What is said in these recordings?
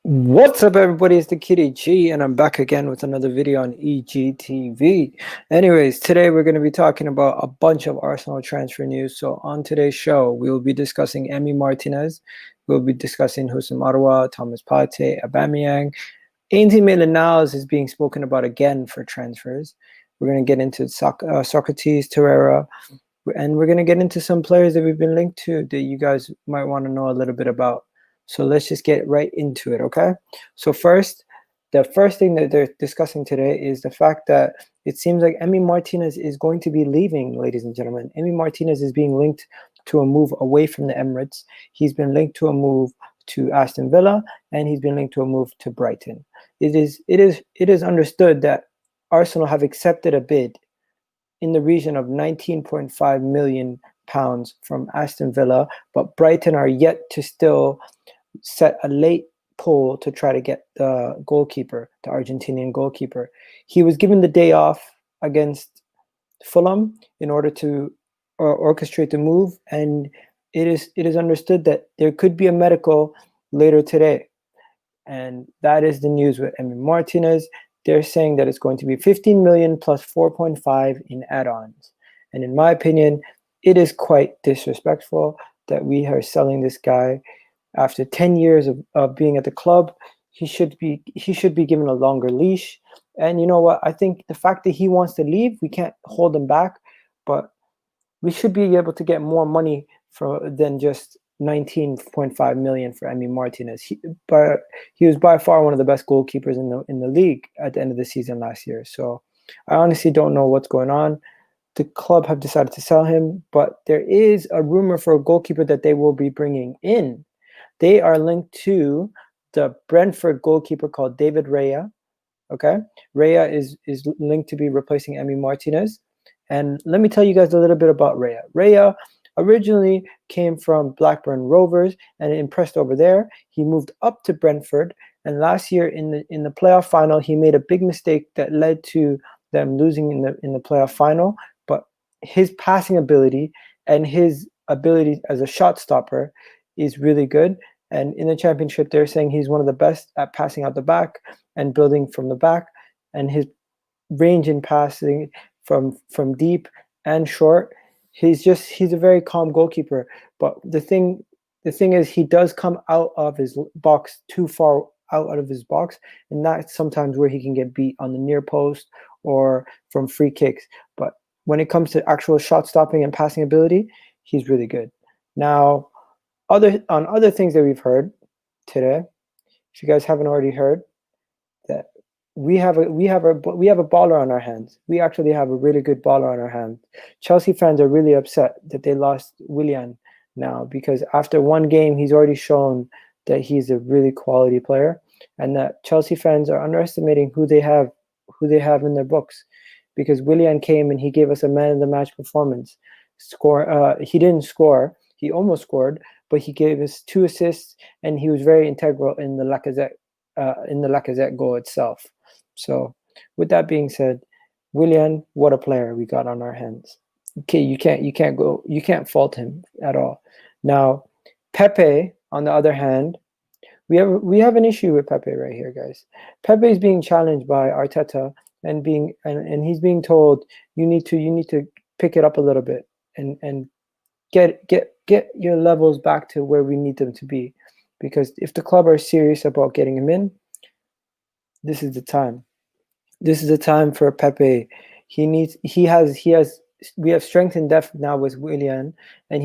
What's up, everybody? It's TheKidEG, and I'm back again with another video on Egtv. Anyways, today we're going to be talking about a bunch of Arsenal transfer news. So on today's show, we will be discussing Martinez, we'll be discussing houssem, Thomas Partey, Aubameyang. 80 million now is being spoken about again for transfers. We're going to get into Socrates, Torreira, and we're going to get into some players that we've been linked to that you guys might want to know a little bit about. So let's just get right into it, okay? So the first thing that they're discussing today is the fact that it seems like Martinez is going to be leaving, ladies and gentlemen. Martinez is being linked to a move away from the Emirates. He's been linked to a move to Aston Villa, and he's been linked to a move to Brighton. It is understood that Arsenal have accepted a bid in the region of 19.5 million pounds from Aston Villa, but Brighton are yet to still set a late pull to try to get the goalkeeper, the Argentinian goalkeeper. He was given the day off against Fulham in order to orchestrate the move, and it is understood that there could be a medical later today, and that is the news with Martinez. They're saying that it's going to be 15 million plus 4.5 in add-ons, and in my opinion, it is quite disrespectful that we are selling this guy after 10 years of being at the club. He should be given a longer leash. And you know what? I think the fact that he wants to leave, we can't hold him back, but we should be able to get more money than just 19.5 million for Martinez. But he was by far one of the best goalkeepers in the league at the end of the season last year. So I honestly don't know what's going on. The club have decided to sell him, but there is a rumor for a goalkeeper that they will be bringing in. They are linked to the Brentford goalkeeper called David Raya. Okay, Raya is linked to be replacing Martinez. And let me tell you guys a little bit about Raya. Raya originally came from Blackburn Rovers and impressed over there. He moved up to Brentford, and last year in the playoff final, he made a big mistake that led to them losing in the playoff final. But his passing ability and his ability as a shot stopper is really good. And in the championship, they're saying he's one of the best at passing out the back and building from the back. And his range in passing from deep and short, he's a very calm goalkeeper. But the thing is, he does come out of his box too far out of his box, and that's sometimes where he can get beat on the near post or from free kicks. But when it comes to actual shot stopping and passing ability, he's really good. Now, other things that we've heard today, if you guys haven't already heard, that we have a baller on our hands. We actually have a really good baller on our hands. Chelsea fans are really upset that they lost Willian now, because after one game he's already shown that he's a really quality player, and that Chelsea fans are underestimating who they have in their books, because Willian came and he gave us a man of the match performance. He didn't score. He almost scored, but he gave us 2 assists, and he was very integral in the Lacazette goal itself. So, with that being said, Willian, what a player we got on our hands. Okay, you can't fault him at all. Now, Pepe, on the other hand, we have an issue with Pepe right here, guys. Pepe is being challenged by Arteta and he's being told you need to pick it up a little bit and get your levels back to where we need them to be, because if the club are serious about getting him in, this is the time. This is the time for Pepe. We have strength and depth now with Willian, and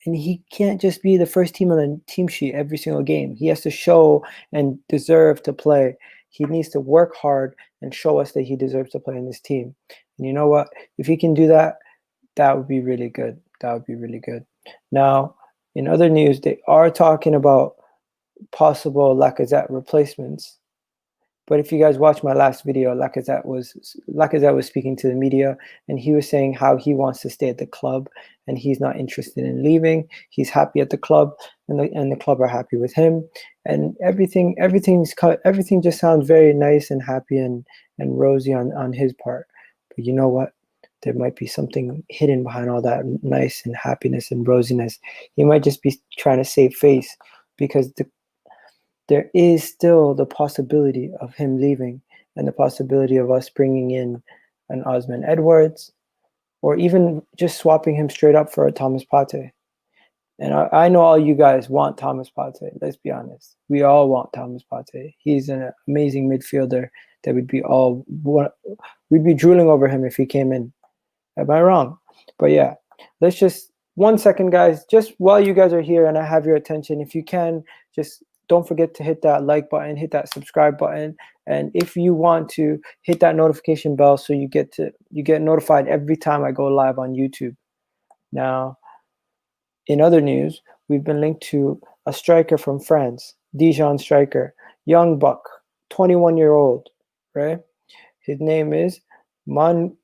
he can't just be the first team on the team sheet every single game. He has to show and deserve to play. He needs to work hard and show us that he deserves to play in this team. And you know what? If he can do that, that would be really good. That would be really good. Now, in other news, they are talking about possible Lacazette replacements. But if you guys watch my last video, Lacazette was speaking to the media, and he was saying how he wants to stay at the club and he's not interested in leaving. He's happy at the club, and the club are happy with him, and everything just sounds very nice and happy and rosy on his part. But you know what? There might be something hidden behind all that nice and happiness and rosiness. He might just be trying to save face, because there is still the possibility of him leaving and the possibility of us bringing in an Osman Edwards, or even just swapping him straight up for a Thomas Partey. And I know all you guys want Thomas Partey. Let's be honest. We all want Thomas Partey. He's an amazing midfielder that we'd be drooling over him if he came in. Am I wrong? But yeah, let's just 1 second, guys. Just while you guys are here and I have your attention, if you can, just don't forget to hit that like button, hit that subscribe button, and if you want to, hit that notification bell so you get notified every time I go live on YouTube. Now, in other news, we've been linked to a striker from France, Dijon striker, young buck, 21-year-old, right? His name is Mounir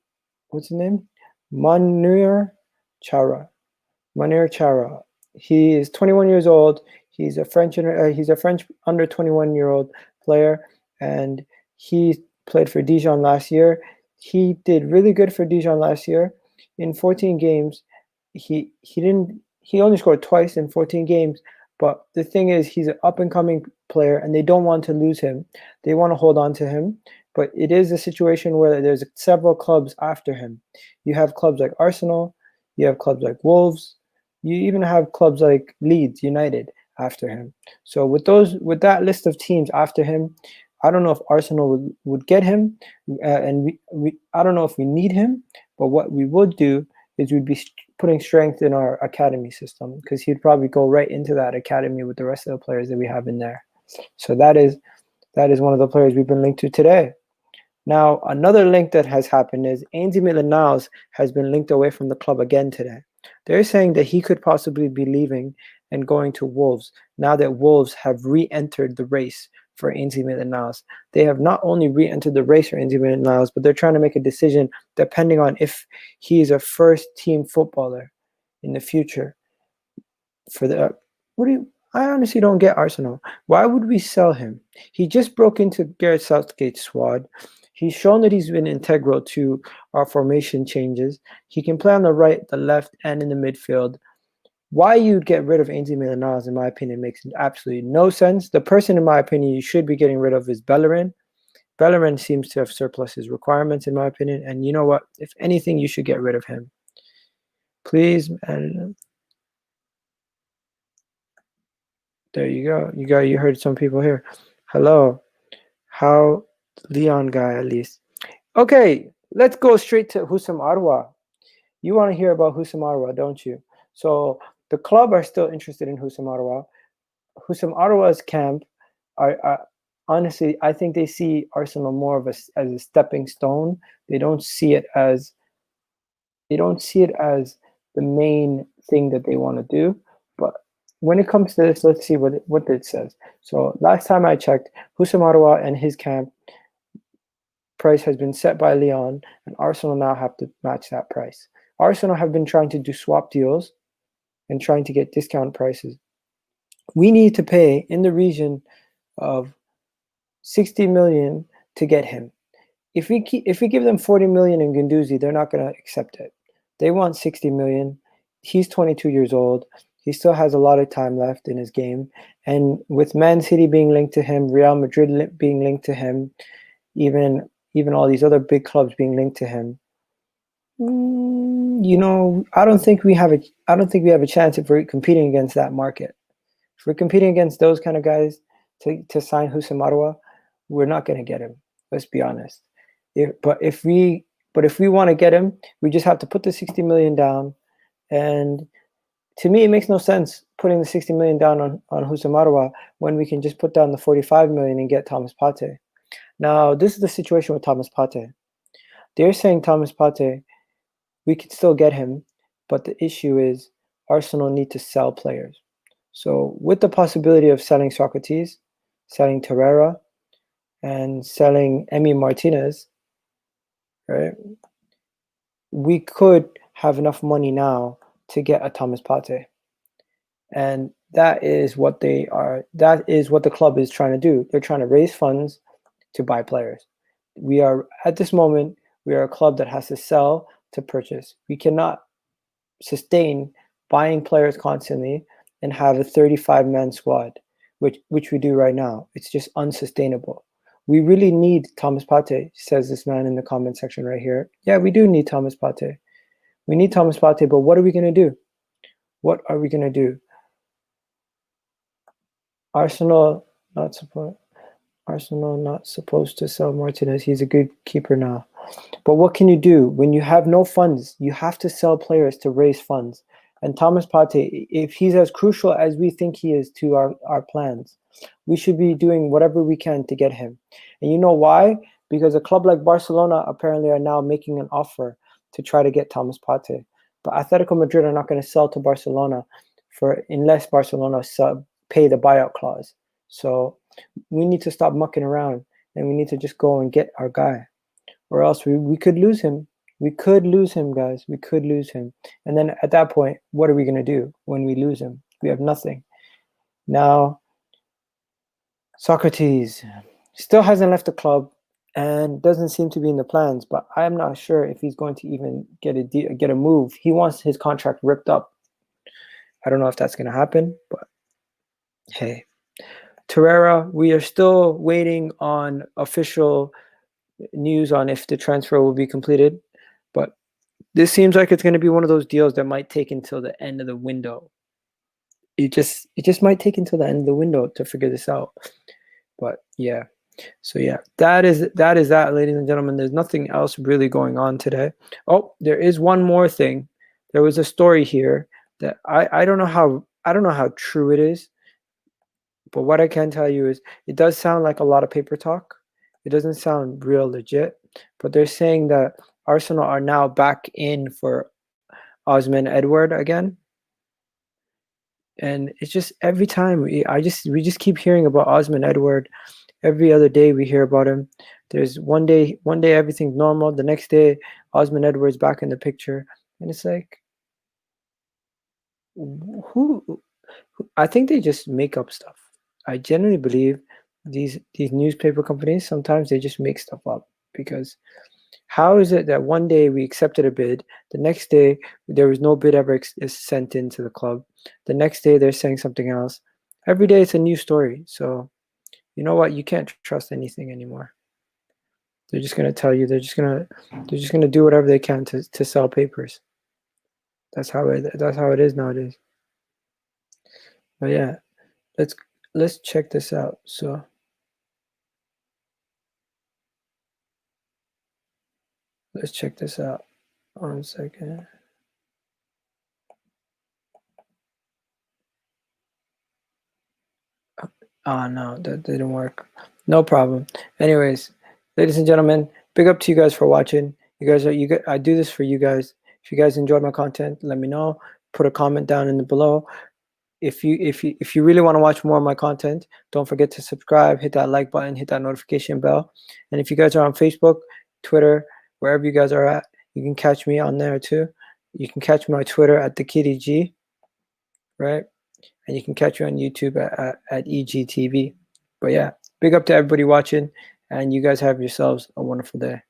Chouiar. Mounir Chouiar. He is 21 years old. He's a French under 21-year-old player, and he played for Dijon last year. He did really good for Dijon last year. In 14 games, he only scored twice in 14 games, but the thing is, he's an up-and-coming player, and they don't want to lose him. They want to hold on to him, but it is a situation where there's several clubs after him. You have clubs like Arsenal, you have clubs like Wolves, you even have clubs like Leeds United after him. So with that list of teams after him, I don't know if Arsenal would get him, and I don't know if we need him, but what we would do is we'd be putting strength in our academy system, because he'd probably go right into that academy with the rest of the players that we have in there. So that is one of the players we've been linked to today. Now, another link that has happened is Ainsley Maitland-Niles has been linked away from the club again today. They're saying that he could possibly be leaving and going to Wolves now that Wolves have re-entered the race for Ainsley Maitland-Niles. They have not only re-entered the race for Ainsley Maitland-Niles, but they're trying to make a decision depending on if he is a first-team footballer in the future. I honestly don't get Arsenal. Why would we sell him? He just broke into Gareth Southgate's squad. He's shown that he's been integral to our formation changes. He can play on the right, the left, and in the midfield. Why you'd get rid of Ainsley Maitland-Niles, in my opinion, makes absolutely no sense. The person, in my opinion, you should be getting rid of is Bellerin. Bellerin seems to have surplus his requirements, in my opinion. And you know what? If anything, you should get rid of him. Please. And there you go. You heard some people here. Hello. How Leon guy, at least. Okay, let's go straight to houssem Aouar. You want to hear about houssem Aouar, don't you? So the club are still interested in houssem Aouar. houssem Aouar's camp honestly, I think they see Arsenal more of as a stepping stone. They don't see it as the main thing that they want to do. But when it comes to this, let's see what it says. So last time I checked, houssem Aouar and his camp price has been set by Lyon, and Arsenal now have to match that price. Arsenal have been trying to do swap deals and trying to get discount prices. We need to pay in the region of 60 million to get him. If we give them 40 million in Guendouzi, they're not going to accept it. They want 60 million. He's 22 years old. He still has a lot of time left in his game. And with Man City being linked to him, Real Madrid being linked to him, even all these other big clubs being linked to him, I don't think we have a chance if we're competing against that market. If we're competing against those kind of guys to sign houssem Aouar, we're not going to get him. Let's be honest. But if we want to get him, we just have to put the 60 million down. And to me, it makes no sense putting the 60 million down on houssem Aouar when we can just put down the 45 million and get Thomas Partey. Now, this is the situation with Thomas Partey. They're saying Thomas Partey, we could still get him, but the issue is Arsenal need to sell players. So with the possibility of selling Socrates, selling Torreira, and selling Martinez, right, we could have enough money now to get a Thomas Partey. And that is what the club is trying to do. They're trying to raise funds to buy players. At this moment, we are a club that has to sell to purchase. We cannot sustain buying players constantly and have a 35-man squad which we do right now. It's just unsustainable. We really need Thomas Partey, says this man in the comment section right here. Yeah, we do need Thomas Partey. We need Thomas Partey, but what are we going to do? What are we going to do? Arsenal not supposed to sell Martinez. He's a good keeper now. But what can you do? When you have no funds, you have to sell players to raise funds. And Thomas Partey, if he's as crucial as we think he is to our plans, we should be doing whatever we can to get him. And you know why? Because a club like Barcelona apparently are now making an offer to try to get Thomas Partey. But Atletico Madrid are not going to sell to Barcelona unless Barcelona pay the buyout clause. So we need to stop mucking around, and we need to just go and get our guy, or else we could lose him. We could lose him, guys. We could lose him. And then at that point, what are we going to do when we lose him? We have nothing. Now, Socrates still hasn't left the club and doesn't seem to be in the plans, but I'm not sure if he's going to even get a move. He wants his contract ripped up. I don't know if that's going to happen, but hey. Torreira, we are still waiting on official news on if the transfer will be completed, but this seems like it's going to be one of those deals that might take until the end of the window. It just might take until the end of the window to figure this out. But yeah, so yeah, that is that, ladies and gentlemen. There's nothing else really going on today. Oh, there is one more thing. There was a story here that I don't know how true it is, but what I can tell you is it does sound like a lot of paper talk. It doesn't sound real legit, but they're saying that Arsenal are now back in for Ousmane Edouard again. And it's just every time we just keep hearing about Ousmane Edouard. Every other day we hear about him. There's one day everything's normal. The next day Ousmane Edouard's back in the picture, and it's like, who? I think they just make up stuff. I genuinely believe these newspaper companies, sometimes they just make stuff up, because how is it that one day we accepted a bid, the next day there was no bid ever sent into the club, the next day they're saying something else. Every day it's a new story. So you know what? You can't trust anything anymore. They're just gonna tell you. They're just gonna do whatever they can to sell papers. That's how it is nowadays. But yeah, let's check this out. So let's check this out. 1 second. Oh no, that didn't work. No problem. Anyways, ladies and gentlemen, big up to you guys for watching. I do this for you guys. If you guys enjoyed my content, let me know. Put a comment down in the below. If you really want to watch more of my content, don't forget to subscribe, hit that like button, hit that notification bell. And if you guys are on Facebook, Twitter, wherever you guys are at, you can catch me on there too. You can catch me on Twitter at TheKidEG, right? And you can catch me on YouTube at Egtv. But yeah, big up to everybody watching, and you guys have yourselves a wonderful day.